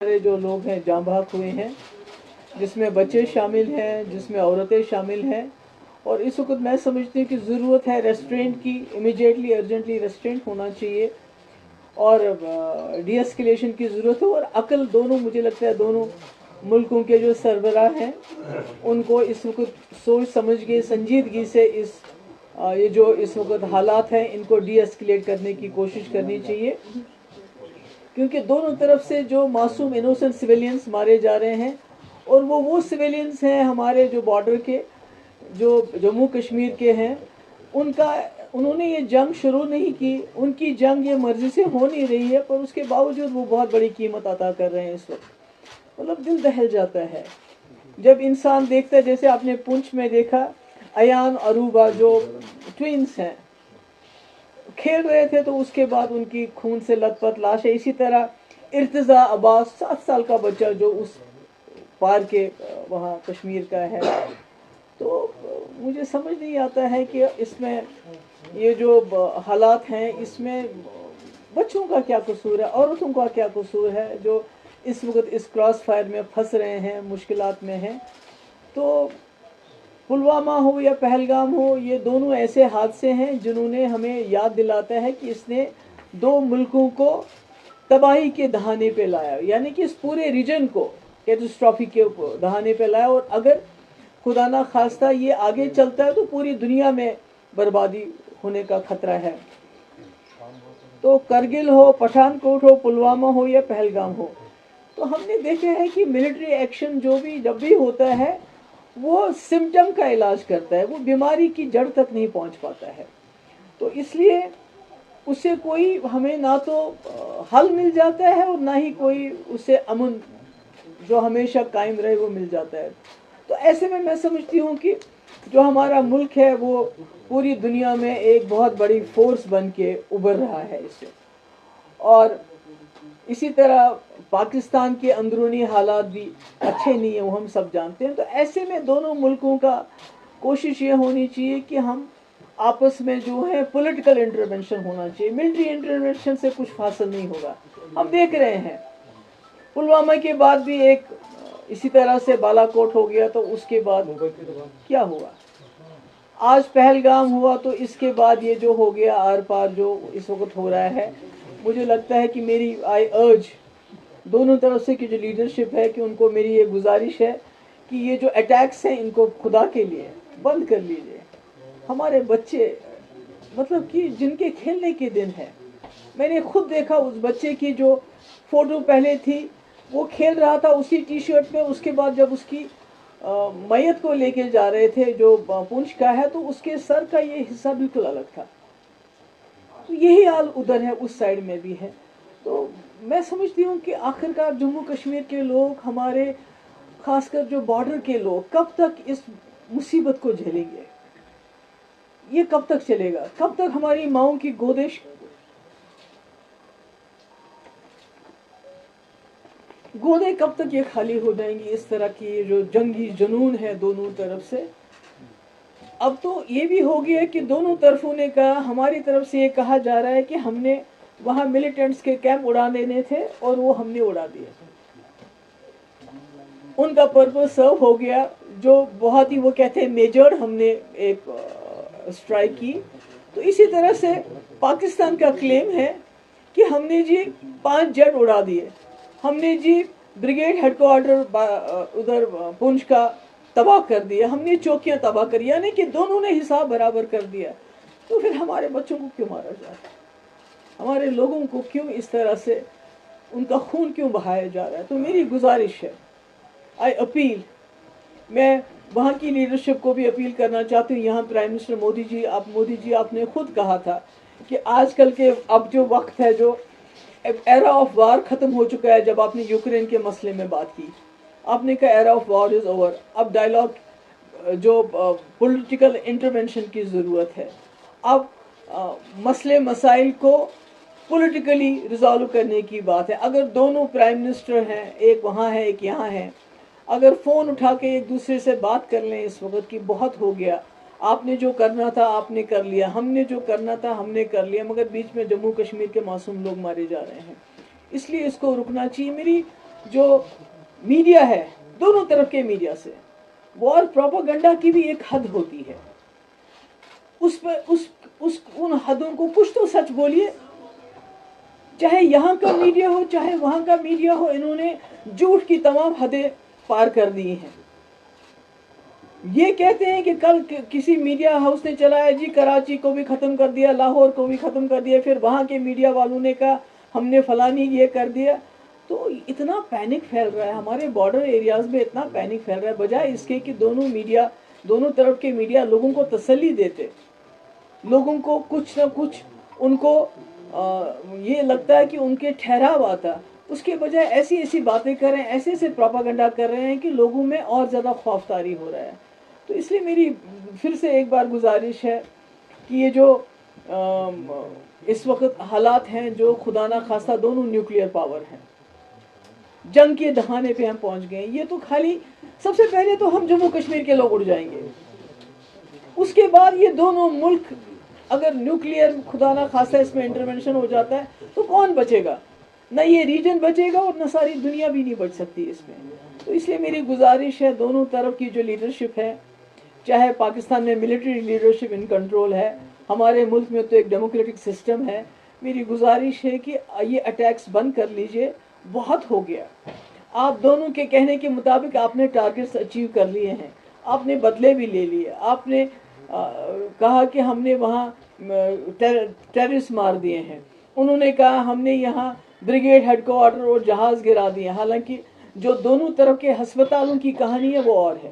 सारे जो लोग हैं जाँ बहक हुए हैं, जिसमें बच्चे शामिल हैं, जिसमें औरतें शामिल हैं। और इस वक्त मैं समझती हूँ कि ज़रूरत है रेस्ट्रेंट की, इमीडिएटली अर्जेंटली रेस्ट्रेंट होना चाहिए और डीएस्केलेशन की ज़रूरत है। और अकल दोनों, मुझे लगता है दोनों मुल्कों के जो सरबराह हैं उनको इस वक्त सोच समझ के संजीदगी से ये जो इस वक्त हालात हैं इनको डीएस्केलेट करने की कोशिश करनी चाहिए, क्योंकि दोनों तरफ से जो मासूम इनोसेंट सिविलियंस मारे जा रहे हैं, और वो सिविलियंस हैं हमारे जो बॉर्डर के, जो जम्मू कश्मीर के हैं, उन्होंने ये जंग शुरू नहीं की, उनकी जंग ये मर्जी से हो नहीं रही है, पर उसके बावजूद वो बहुत बड़ी कीमत अदा कर रहे हैं इस वक्त। मतलब दिल दहल जाता है जब इंसान देखता है, जैसे आपने पुंछ में देखा, अयान अरूबा जो ट्विंस हैं खेल रहे थे, तो उसके बाद उनकी खून से लथपथ लाश है। इसी तरह इर्तिज़ा अब्बास 7 साल का बच्चा जो उस पार के वहाँ कश्मीर का है। तो मुझे समझ नहीं आता है कि इसमें ये जो हालात हैं इसमें बच्चों का क्या कसूर है, औरतों का क्या कसूर है जो इस वक्त इस क्रॉस फायर में फंस रहे हैं, मुश्किलात में हैं। तो पुलवामा हो या पहलगाम हो, ये दोनों ऐसे हादसे हैं जिन्होंने हमें याद दिलाता है कि इसने दो मुल्कों को तबाही के दहाने पे लाया, यानी कि इस पूरे रीजन को कैटास्ट्रॉफी के दहाने पे लाया। और अगर खुदा ना खास्ता ये आगे चलता है तो पूरी दुनिया में बर्बादी होने का खतरा है। तो करगिल हो, पठानकोट हो, पुलवामा हो या पहलगाम हो, तो हमने देखा है कि मिलिट्री एक्शन जब भी होता है वो सिम्टम का इलाज करता है, वो बीमारी की जड़ तक नहीं पहुंच पाता है। तो इसलिए उससे कोई हमें ना तो हल मिल जाता है और ना ही कोई उससे अमन जो हमेशा कायम रहे वो मिल जाता है। तो ऐसे में मैं समझती हूँ कि जो हमारा मुल्क है वो पूरी दुनिया में एक बहुत बड़ी फोर्स बन के उभर रहा है इससे। और इसी तरह पाकिस्तान के अंदरूनी हालात भी अच्छे नहीं है, वो हम सब जानते हैं। तो ऐसे में दोनों मुल्कों का कोशिश ये होनी चाहिए कि हम आपस में जो है पॉलिटिकल इंटरवेंशन होना चाहिए। मिलिट्री इंटरवेंशन से कुछ हासिल नहीं होगा। हम देख रहे हैं पुलवामा के बाद भी एक इसी तरह से बालाकोट हो गया, तो उसके बाद क्या हुआ, आज पहलगाम हुआ, तो इसके बाद ये जो हो गया आर पार जो इस वक्त हो रहा है। मुझे लगता है कि आई अर्ज दोनों तरफ से की जो लीडरशिप है कि उनको मेरी ये गुजारिश है कि ये जो अटैक्स हैं इनको खुदा के लिए बंद कर लीजिए। हमारे बच्चे मतलब कि जिनके खेलने के दिन है, मैंने खुद देखा उस बच्चे की जो फोटो पहले थी, वो खेल रहा था उसी टी शर्ट में, उसके बाद जब उसकी मैयत को लेके जा रहे थे जो पुंछ का है, तो उसके सर का ये हिस्सा बिल्कुल अलग था। तो यही हाल उधर है, उस साइड में भी है। तो मैं समझती हूँ कि आखिरकार जम्मू कश्मीर के लोग, हमारे खासकर जो बॉर्डर के लोग, कब तक इस मुसीबत को झेलेंगे? ये कब तक चलेगा? कब तक हमारी माओं की गोदे कब तक ये खाली हो जाएंगी? इस तरह की जो जंगी जुनून है दोनों तरफ से। अब तो ये भी हो गया कि दोनों तरफों ने कहा, हमारी तरफ से ये कहा जा रहा है कि हमने वहाँ मिलिटेंट्स के कैंप उड़ा देने थे और वो हमने उड़ा दिए, उनका पर्पस सर्व हो गया। जो बहुत ही वो कहते हैं मेजर हमने एक स्ट्राइक की। तो इसी तरह से पाकिस्तान का क्लेम है कि हमने जी 5 जेट उड़ा दिए, हमने जी ब्रिगेड हेडक्वार्टर उधर पुंछ का तबाह कर दिया, हमने चौकियां तबाह कर, यानी कि दोनों ने हिसाब बराबर कर दिया। तो फिर हमारे बच्चों को क्यों मारा जा रहा है? हमारे लोगों को क्यों इस तरह से उनका खून क्यों बहाया जा रहा है? तो मेरी गुजारिश है, आई अपील, मैं वहाँ की लीडरशिप को भी अपील करना चाहती हूँ। यहाँ प्राइम मिनिस्टर मोदी जी आपने खुद कहा था कि आजकल के अब जो वक्त है, जो एरा ऑफ वार ख़त्म हो चुका है। जब आपने यूक्रेन के मसले में बात की, आपने कहा era of war is over, अब डायलॉग जो पॉलिटिकल इंटरवेंशन की ज़रूरत है। अब मसले मसाइल को पॉलिटिकली रिजॉल्व करने की बात है। अगर दोनों प्राइम मिनिस्टर हैं, एक वहाँ है एक यहाँ है, अगर फ़ोन उठा के एक दूसरे से बात कर लें इस वक्त की, बहुत हो गया, आपने जो करना था आपने कर लिया, हमने जो करना था हमने कर लिया, मगर बीच में जम्मू कश्मीर के मासूम लोग मारे जा रहे हैं। इसलिए इसको रुकना चाहिए। मेरी جو میڈیا ہے دونوں طرف کے میڈیا سے وار پروپیگنڈا کی بھی ایک حد ہوتی ہے. اس پر ان حدوں کو کچھ تو سچ بولیے. چاہے یہاں کا میڈیا ہو چاہے وہاں کا میڈیا ہو, انہوں نے جھوٹ کی تمام حدیں پار کر دی ہیں. یہ کہتے ہیں کہ کل کسی میڈیا ہاؤس نے چلایا جی کراچی کو بھی ختم کر دیا, لاہور کو بھی ختم کر دیا, پھر وہاں کے میڈیا والوں نے کہا ہم نے فلانی یہ کر دیا. تو اتنا پینک پھیل رہا ہے ہمارے بارڈر ایریاز میں, اتنا پینک پھیل رہا ہے, بجائے اس کے کہ دونوں طرف کے میڈیا لوگوں کو تسلی دیتے, لوگوں کو کچھ نہ کچھ ان کو یہ لگتا ہے کہ ان کے ٹھہراو آتا, اس کے بجائے ایسی باتیں کر رہے ہیں, ایسے پروپیگنڈا کر رہے ہیں کہ لوگوں میں اور زیادہ خوف طاری ہو رہا ہے. تو اس لیے میری پھر سے ایک بار گزارش ہے کہ یہ جو اس وقت حالات ہیں جو خدا نہ خواستہ دونوں نیوکلیئر پاور ہیں, جنگ کے دہانے پہ ہم پہنچ گئے. یہ تو خالی سب سے پہلے تو ہم جموں کشمیر کے لوگ اڑ جائیں گے, اس کے بعد یہ دونوں ملک اگر نیوکلیئر خدا نہ خواستہ اس میں انٹرونشن ہو جاتا ہے تو کون بچے گا؟ نہ یہ ریجن بچے گا اور نہ ساری دنیا بھی نہیں بچ سکتی اس میں. تو اس لیے میری گزارش ہے دونوں طرف کی جو لیڈرشپ ہے, چاہے پاکستان میں ملٹری لیڈرشپ ان کنٹرول ہے, ہمارے ملک میں تو ایک ڈیموکریٹک سسٹم ہے, میری گزارش ہے کہ یہ اٹیکس بند کر لیجئے, بہت ہو گیا. آپ دونوں کے کہنے کے مطابق آپ نے ٹارگٹس اچیو کر لیے ہیں, آپ نے بدلے بھی لے لیے, آپ نے کہا کہ ہم نے وہاں ٹیررسٹ مار دیے ہیں, انہوں نے کہا ہم نے یہاں بریگیڈ ہیڈ کوارٹر اور جہاز گرا دیے. حالانکہ جو دونوں طرف کے ہسپتالوں کی کہانی ہے وہ اور ہے.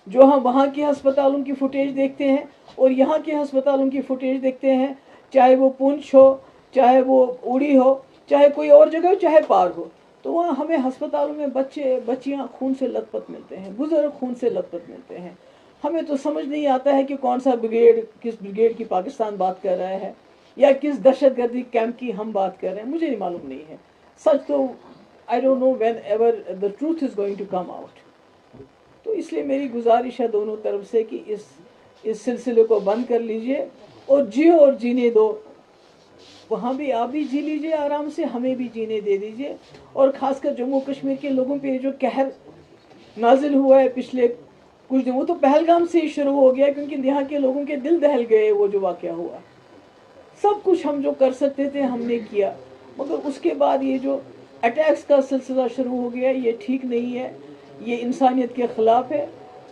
جو ہم وہاں کے ہسپتالوں کی فوٹیج دیکھتے ہیں اور یہاں کے ہسپتالوں کی فوٹیج دیکھتے ہیں, چاہے وہ پونچھ ہو, چاہے وہ اوڑی ہو, چاہے کوئی اور جگہ ہو, چاہے پار ہو, تو وہاں ہمیں ہسپتالوں میں بچیاں خون سے لت پت ملتے ہیں, بزرگ خون سے لت پت ملتے ہیں. ہمیں تو سمجھ نہیں آتا ہے کہ کون سا بریگیڈ کس بریگیڈ کی پاکستان بات کر رہا ہے یا کس دہشت گردی کیمپ کی ہم بات کر رہے ہیں, مجھے نہیں معلوم نہیں ہے. سچ تو I don't know whenever the truth is going to come out. تو اس لیے میری گزارش ہے دونوں طرف سے کہ اس سلسلے کو بند کر لیجئے اور جیو اور جینے دو. وہاں بھی آپ بھی جی لیجئے آرام سے, ہمیں بھی جینے دے دیجئے. اور خاص کر جموں کشمیر کے لوگوں پہ جو قہر نازل ہوا ہے پچھلے کچھ دن, وہ تو پہلگام سے ہی شروع ہو گیا, کیونکہ یہاں کے لوگوں کے دل دہل گئے. وہ جو واقعہ ہوا, سب کچھ ہم جو کر سکتے تھے ہم نے کیا, مگر اس کے بعد یہ جو اٹیکس کا سلسلہ شروع ہو گیا, یہ ٹھیک نہیں ہے, یہ انسانیت کے خلاف ہے.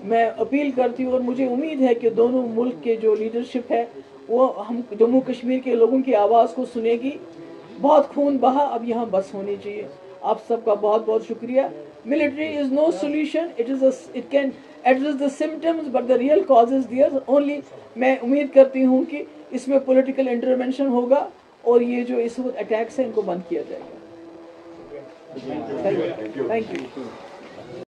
میں اپیل کرتی ہوں اور مجھے امید ہے کہ دونوں ملک کے جو لیڈرشپ ہے وہ ہم جموں کشمیر کے لوگوں کی آواز کو سنے گی. بہت خون بہا, اب یہاں بس ہونی چاہیے. آپ سب کا بہت بہت شکریہ. Military is no solution. It can address the symptoms, but the real cause is there. Only میں امید کرتی ہوں کہ اس میں پولیٹیکل انٹرونشن ہوگا اور یہ جو اس وقت اٹیکس ہیں ان کو بند کیا جائے گا. Thank you.